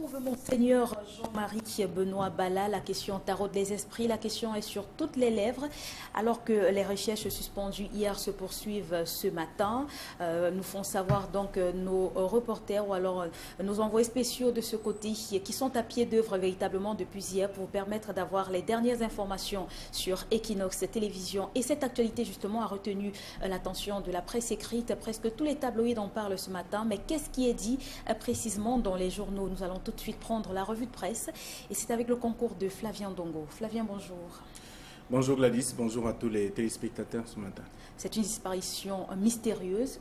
retrouve Monseigneur Jean-Marie Benoît Bala. La question taraude les esprits, la question est sur toutes les lèvres. Alors que les recherches suspendues hier se poursuivent ce matin, nous font savoir donc nos reporters ou alors nos envoyés spéciaux de ce côté qui sont à pied d'œuvre véritablement depuis hier pour vous permettre d'avoir les dernières informations sur Equinox Télévision. Et cette actualité justement a retenu l'attention de la presse écrite. Presque tous les tabloïds en parlent ce matin. Mais qu'est-ce qui est dit précisément dans les journaux? Nous allons tout de suite prendre la revue de presse et c'est avec le concours de Flavien Dongo. Flavien, bonjour. Bonjour Gladys, bonjour à tous les téléspectateurs ce matin. C'est une disparition mystérieuse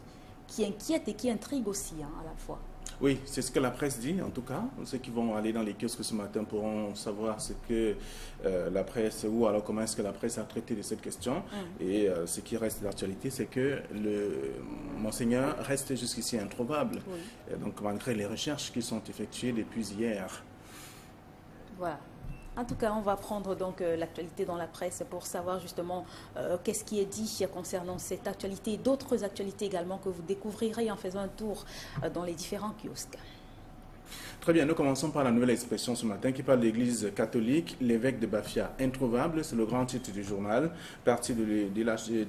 qui inquiète et qui intrigue aussi à la fois. Oui, c'est ce que la presse dit en tout cas. Ceux qui vont aller dans les kiosques ce matin pourront savoir ce que la presse, ou alors comment est-ce que la presse a traité de cette question. Et ce qui reste d'actualité, c'est que le Monseigneur reste jusqu'ici introuvable. Oui. Donc malgré les recherches qui sont effectuées depuis hier. Voilà. En tout cas, on va prendre donc l'actualité dans la presse pour savoir justement qu'est-ce qui est dit concernant cette actualité et d'autres actualités également que vous découvrirez en faisant un tour dans les différents kiosques. Très bien, nous commençons par la nouvelle expression ce matin qui parle de l'Église catholique, l'évêque de Bafia introuvable, c'est le grand titre du journal. Parti de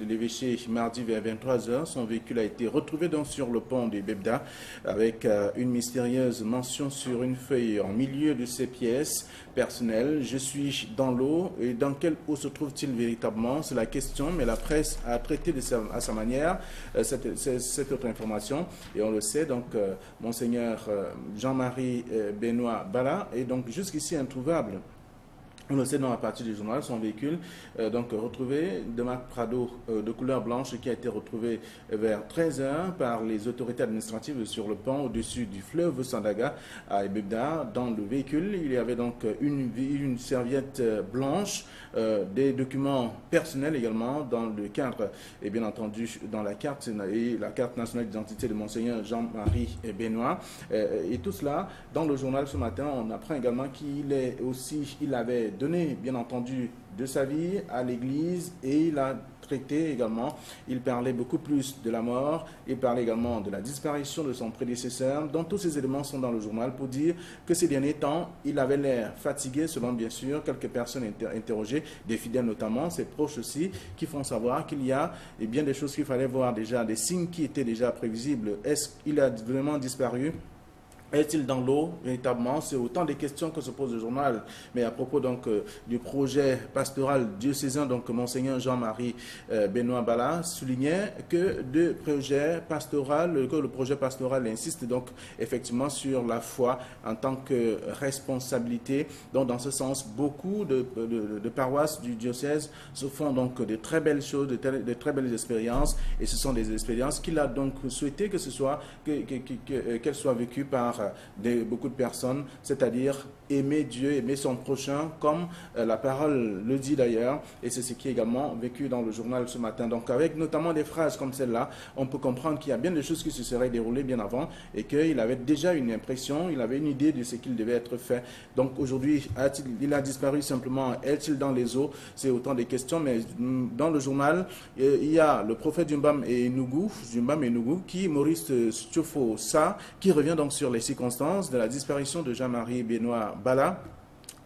l'évêché mardi vers 23 h, son véhicule a été retrouvé donc sur le pont de Bebda avec une mystérieuse mention sur une feuille en milieu de ses pièces personnelles. Je suis dans l'eau, et dans quelle eau se trouve-t-il véritablement? C'est la question, mais la presse a traité à sa manière cette autre information, et on le sait, donc Monseigneur Jean-Marie Benoît Bala est donc jusqu'ici introuvable. On le sait dans la partie du journal, son véhicule donc retrouvé de marque Prado de couleur blanche qui a été retrouvé vers 13 h par les autorités administratives sur le pont au-dessus du fleuve Sandaga à Ebebda. Dans le véhicule, il y avait donc une serviette blanche, des documents personnels également dans le cadre et bien entendu dans la carte nationale d'identité de Monseigneur Jean-Marie Benoît. Et tout cela, dans le journal ce matin, on apprend également qu'il avait donné, bien entendu, de sa vie à l'Église et il a traité également, il parlait beaucoup plus de la mort, il parlait également de la disparition de son prédécesseur. Donc tous ces éléments sont dans le journal pour dire que ces derniers temps, il avait l'air fatigué, selon bien sûr quelques personnes interrogées, des fidèles notamment, ses proches aussi, qui font savoir qu'il y a bien des choses qu'il fallait voir déjà, des signes qui étaient déjà prévisibles. Est-ce qu'il a vraiment disparu? Est-il dans l'eau véritablement? C'est autant de questions que se pose le journal. Mais à propos donc du projet pastoral diocésain, donc Monseigneur Jean-Marie Benoît Bala soulignait que le projet pastoral insiste donc effectivement sur la foi en tant que responsabilité. Donc dans ce sens, beaucoup de paroisses du diocèse se font donc de très belles choses, de très belles expériences, et ce sont des expériences qu'il a donc souhaité qu'elles soient vécues par beaucoup de personnes, c'est-à-dire aimer Dieu, aimer son prochain, comme la parole le dit d'ailleurs, et c'est ce qui est également vécu dans le journal ce matin. Donc avec notamment des phrases comme celle-là, on peut comprendre qu'il y a bien des choses qui se seraient déroulées bien avant et qu'il avait déjà une impression, il avait une idée de ce qu'il devait être fait. Donc aujourd'hui, il a disparu simplement, est-il dans les eaux? C'est autant de questions, mais dans le journal, il y a le prophète Jumbam et Nougou, qui, Maurice Stufo Sa, qui revient donc sur les circonstances de la disparition de Jean-Marie Benoît Bala,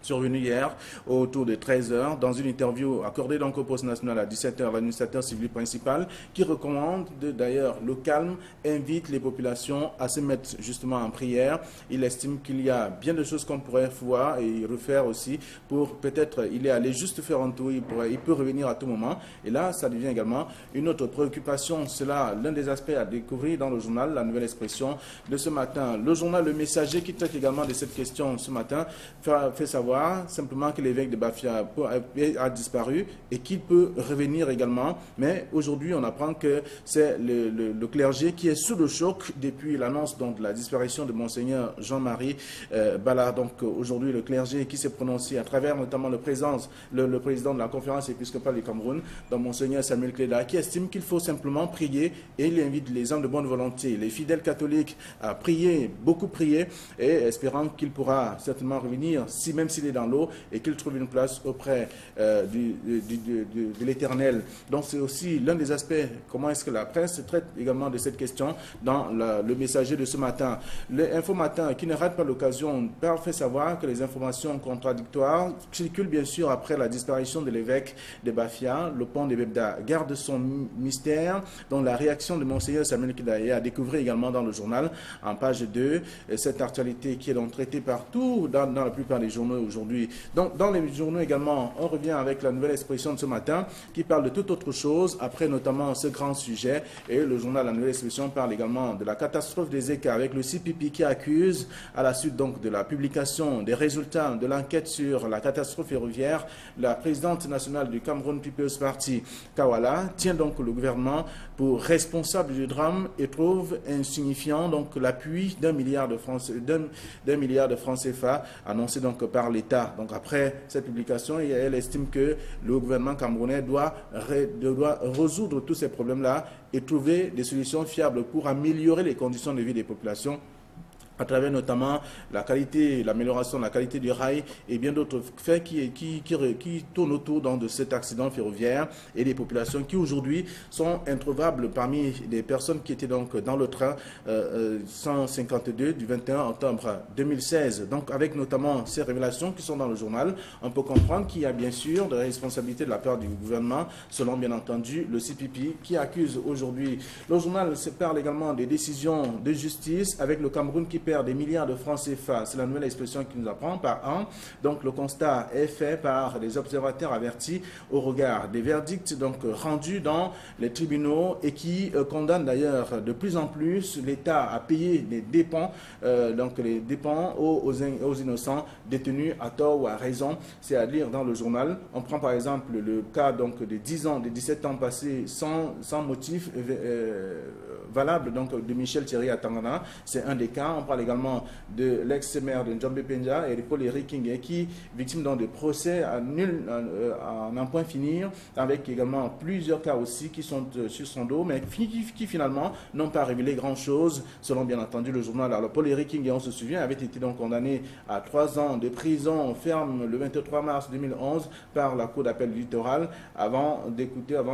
survenu hier autour de 13 h, dans une interview accordée donc au poste national à 17 h, l'administrateur civil principal, qui recommande d'ailleurs le calme, invite les populations à se mettre justement en prière. Il estime qu'il y a bien de choses qu'on pourrait voir et refaire aussi pour peut-être, il est allé juste faire un tour, il peut revenir à tout moment. Et là, ça devient également une autre préoccupation. C'est là l'un des aspects à découvrir dans le journal, la nouvelle expression de ce matin. Le journal Le Messager, qui traite également de cette question ce matin, fait savoir simplement que l'évêque de Bafia a disparu et qu'il peut revenir également. Mais aujourd'hui, on apprend que c'est le clergé qui est sous le choc depuis l'annonce de la disparition de Monseigneur Jean-Marie Bala. Donc aujourd'hui, le clergé qui s'est prononcé à travers notamment le président de la conférence épiscopale du Cameroun, donc Monseigneur Samuel Cléda, qui estime qu'il faut simplement prier, et il invite les hommes de bonne volonté, les fidèles catholiques, à prier, beaucoup prier, et espérant qu'il pourra certainement revenir, même s'il scellé dans l'eau et qu'il trouve une place auprès de l'Éternel. Donc c'est aussi l'un des aspects, comment est-ce que la presse traite également de cette question dans le messager de ce matin. L'Info Matin, qui ne rate pas l'occasion, fait savoir que les informations contradictoires circulent bien sûr après la disparition de l'évêque de Bafia. Le pont de Bebda garde son mystère, dont la réaction de Monseigneur Samuel Kidaye a découvert également dans le journal, en page 2, cette actualité qui est donc traitée partout dans la plupart des journaux aujourd'hui. Donc dans les journaux également, on revient avec la nouvelle expression de ce matin qui parle de toute autre chose, après notamment ce grand sujet, et le journal La Nouvelle Expression parle également de la catastrophe des écarts avec le CPP qui accuse, à la suite donc de la publication des résultats de l'enquête sur la catastrophe ferroviaire, la présidente nationale du Cameroun People's Party, Kawala, tient donc le gouvernement pour responsable du drame et trouve insignifiant donc l'appui d'1 milliard de francs CFA annoncé donc par l'État. Donc après cette publication, elle estime que le gouvernement camerounais doit résoudre tous ces problèmes-là et trouver des solutions fiables pour améliorer les conditions de vie des populations à travers notamment l'amélioration de la qualité du rail et bien d'autres faits qui tournent autour de cet accident ferroviaire et des populations qui aujourd'hui sont introuvables parmi les personnes qui étaient donc dans le train 152 du 21 octobre 2016. Donc avec notamment ces révélations qui sont dans le journal, on peut comprendre qu'il y a bien sûr des responsabilités de la part du gouvernement, selon bien entendu le CPP qui accuse aujourd'hui. Le journal se parle également des décisions de justice avec le Cameroun qui perd des milliards de francs CFA. C'est la nouvelle expression qui nous apprend par an. Donc le constat est fait par les observateurs avertis au regard des verdicts donc rendus dans les tribunaux et qui condamnent d'ailleurs de plus en plus l'État à payer les dépens, aux innocents détenus à tort ou à raison. C'est à lire dans le journal. On prend par exemple le cas donc de 10 ans, de 17 ans passés sans motif valable donc de Michel Thierry à Tangana. C'est un des cas. On parle également de l'ex-maire de Njombe Penja et de Paul Eric King qui victime dans des procès à n'en point finir, avec également plusieurs cas aussi qui sont sur son dos, mais qui finalement n'ont pas révélé grand-chose, selon bien entendu le journal. Alors Paul Eric King, on se souvient, avait été donc condamné à 3 ans de prison ferme le 23 mars 2011 par la Cour d'appel du littoral avant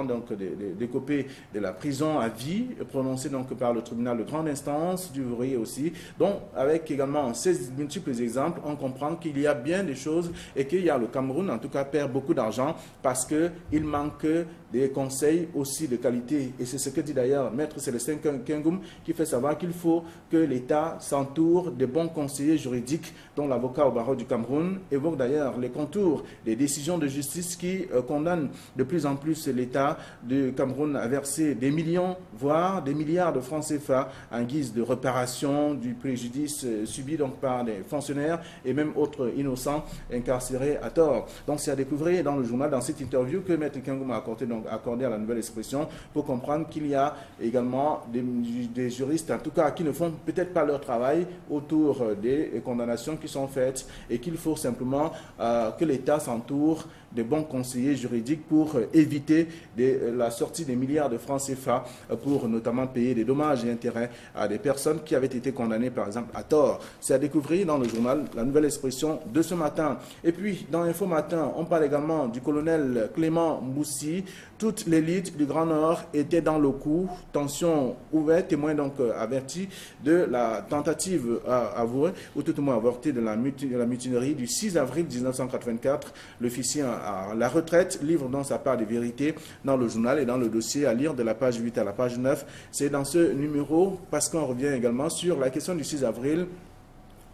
donc d'écoper de la prison à vie prononcée donc par le tribunal de grande instance du Vourier aussi. Donc, avec également ces multiples exemples, on comprend qu'il y a bien des choses et qu'il y a le Cameroun, en tout cas, perd beaucoup d'argent parce qu'il manque des conseils aussi de qualité. Et c'est ce que dit d'ailleurs Maître Célestin Kengoum, qui fait savoir qu'il faut que l'État s'entoure de bons conseillers juridiques, dont l'avocat au barreau du Cameroun évoque d'ailleurs les contours des décisions de justice qui condamnent de plus en plus l'État du Cameroun à verser des millions, voire des milliards de francs CFA en guise de réparation du préjudice subi donc par des fonctionnaires et même autres innocents incarcérés à tort. Donc c'est à découvrir dans le journal, dans cette interview que Maître Kengoum a accordé à la nouvelle expression pour comprendre qu'il y a également des juristes, en tout cas, qui ne font peut-être pas leur travail autour des condamnations qui sont faites et qu'il faut simplement que l'État s'entoure de bons conseillers juridiques pour éviter la sortie des milliards de francs CFA pour notamment payer des dommages et intérêts à des personnes qui avaient été condamnées par exemple à tort. C'est à découvrir dans le journal La Nouvelle Expression de ce matin. Et puis dans Info Matin, on parle également du colonel Clément Moussi. Toute l'élite du Grand Nord était dans le coup. Tension ouverte, témoin donc averti de la tentative avouée, ou tout au moins avortée de la mutinerie du 6 avril 1984. L'officier à la retraite livre dans sa part des vérités dans le journal et dans le dossier à lire de la page 8 à la page 9. C'est dans ce numéro, parce qu'on revient également sur la question du 6 avril.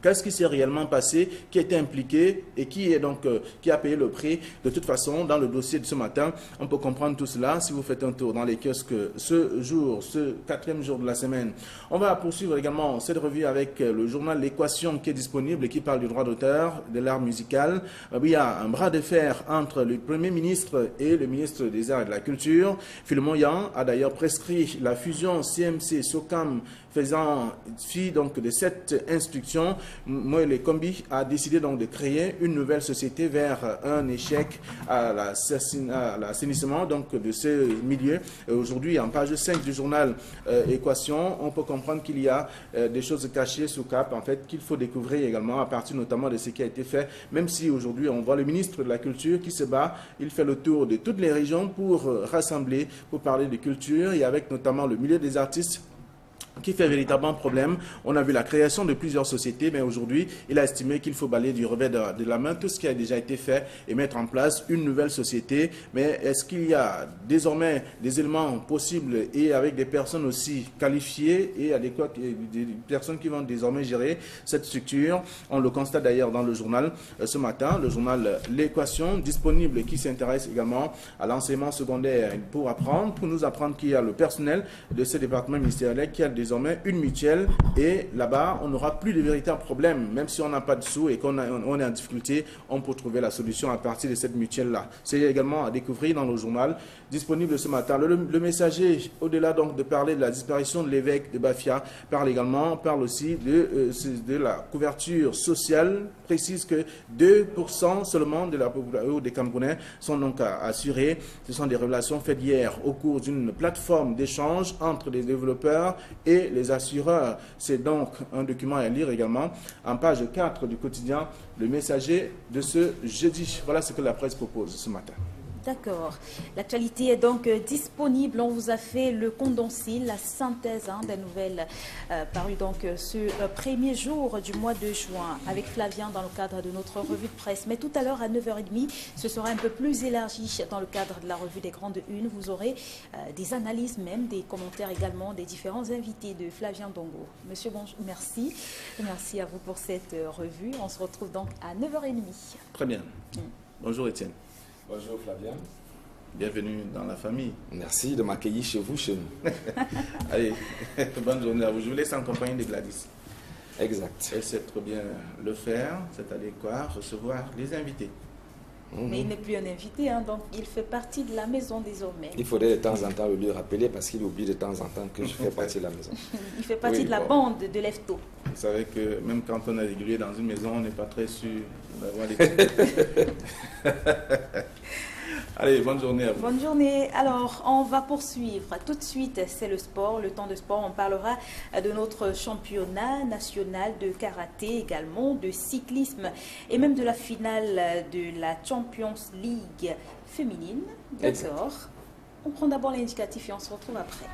Qu'est-ce qui s'est réellement passé, qui était impliqué et qui a payé le prix? De toute façon, dans le dossier de ce matin, on peut comprendre tout cela si vous faites un tour dans les kiosques ce jour, ce 4e jour de la semaine. On va poursuivre également cette revue avec le journal L'Équation qui est disponible et qui parle du droit d'auteur, de l'art musical. Il y a un bras de fer entre le Premier ministre et le ministre des Arts et de la Culture. Philemon Yan a d'ailleurs prescrit la fusion CMC-SOCAM faisant fi donc de cette instruction, Moïse Kombi a décidé donc de créer une nouvelle société vers un échec à l'assainissement donc de ce milieu. Aujourd'hui, en page 5 du journal Équation, on peut comprendre qu'il y a des choses cachées sous cape, en fait, qu'il faut découvrir également à partir notamment de ce qui a été fait, même si aujourd'hui on voit le ministre de la Culture qui se bat, il fait le tour de toutes les régions pour rassembler, pour parler de culture, et avec notamment le milieu des artistes qui fait véritablement problème. On a vu la création de plusieurs sociétés, mais aujourd'hui, il a estimé qu'il faut balayer du revers de la main tout ce qui a déjà été fait et mettre en place une nouvelle société. Mais est-ce qu'il y a désormais des éléments possibles et avec des personnes aussi qualifiées et adéquates, des personnes qui vont désormais gérer cette structure? On le constate d'ailleurs dans le journal ce matin, le journal L'Équation, disponible, qui s'intéresse également à l'enseignement secondaire pour nous apprendre qu'il y a le personnel de ce département ministériel qui a désormais une mutuelle, et là-bas, on n'aura plus de véritables problèmes. Même si on n'a pas de sous et qu'on est en difficulté, on peut trouver la solution à partir de cette mutuelle-là. C'est également à découvrir dans le journal, disponible ce matin. Le messager, au-delà donc de parler de la disparition de l'évêque de Bafia, parle aussi de la couverture sociale, précise que 2% seulement de la population des Camerounais sont donc assurés. Ce sont des révélations faites hier au cours d'une plateforme d'échange entre les développeurs et les assureurs. C'est donc un document à lire également en page 4 du quotidien Le Messager de ce jeudi. Voilà ce que la presse propose ce matin. D'accord. L'actualité est donc disponible. On vous a fait le condensé, la synthèse des nouvelles parues donc ce premier jour du mois de juin avec Flavien dans le cadre de notre revue de presse. Mais tout à l'heure à 9h30, ce sera un peu plus élargi dans le cadre de la revue des grandes unes. Vous aurez des analyses, même des commentaires également des différents invités de Flavien Dongo. Monsieur, bonjour, merci. Merci à vous pour cette revue. On se retrouve donc à 9h30. Très bien. Bonjour Étienne. Bonjour Flavien. Bienvenue dans la famille. Merci de m'accueillir chez vous, chez nous. Allez, bonne journée à vous. Je vous laisse en compagnie de Gladys. Exact. Elle sait trop bien le faire, c'est-à-dire quoi? Recevoir les invités. Mais il n'est plus un invité, donc il fait partie de la maison désormais. Il faudrait de temps en temps le lui rappeler parce qu'il oublie de temps en temps que je fais partie de la maison. Il fait partie de la bande de Lefto. Vous savez que même quand on est régulier dans une maison, on n'est pas très sûr d'avoir les Allez, bonne journée à vous. Bonne journée. Alors, on va poursuivre. Tout de suite, c'est le sport, le temps de sport. On parlera de notre championnat national de karaté, également de cyclisme et même de la finale de la Champions League féminine. D'accord. On prend d'abord l'indicatif et on se retrouve après.